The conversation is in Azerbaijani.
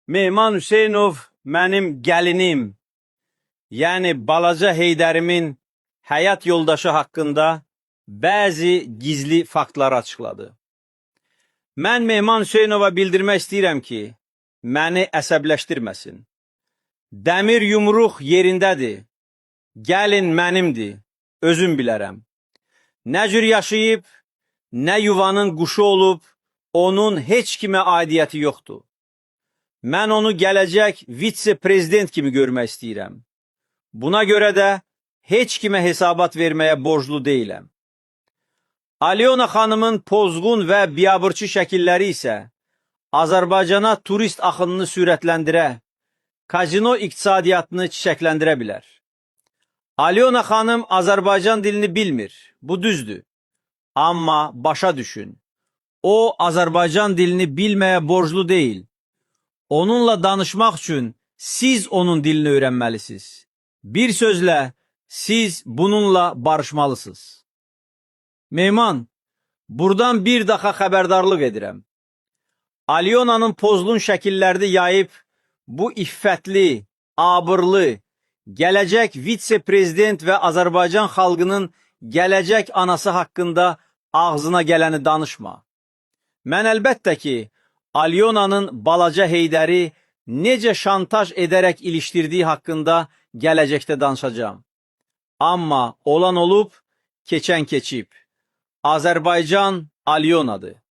Mehman Hüseynov mənim gəlinim, yəni balaca Heydərimin həyat yoldaşı haqqında bəzi gizli faktları açıqladı. Mən Mehman Hüseynova bildirmək istəyirəm ki, məni əsəbləşdirməsin. Dəmir yumruq yerindədir, gəlin mənimdir, özüm bilərəm. Nə cür yaşayıb, nə yuvanın quşu olub, onun heç kimə aidiyyəti yoxdur. Mən onu gələcək vitse-prezident kimi görmək istəyirəm. Buna görə də heç kimə hesabat verməyə borclu deyiləm. Alyona xanımın pozğun və biabırçı şəkilləri isə Azərbaycana turist axınını sürətləndirə, kazino iqtisadiyyatını çiçəkləndirə bilər. Alyona xanım Azərbaycan dilini bilmir, bu düzdür. Amma başa düşün, o Azərbaycan dilini bilməyə borclu deyil. Onunla danışmaq üçün siz onun dilini öyrənməlisiniz. Bir sözlə, siz bununla barışmalısınız. Mehman, buradan bir daha xəbərdarlıq edirəm. Alyonanın pozğun şəkillərini yayıb, bu iffətli, abırlı, gələcək vitse-prezident və Azərbaycan xalqının gələcək anası haqqında ağzına gələni danışma. Mən əlbəttə ki, Alyonanın balaca Heydəri necə şantaj edərək ilişdirdiyi haqqında gələcəkdə danışacağım. Amma olan olub, keçən keçib. Azərbaycan Alyonadır.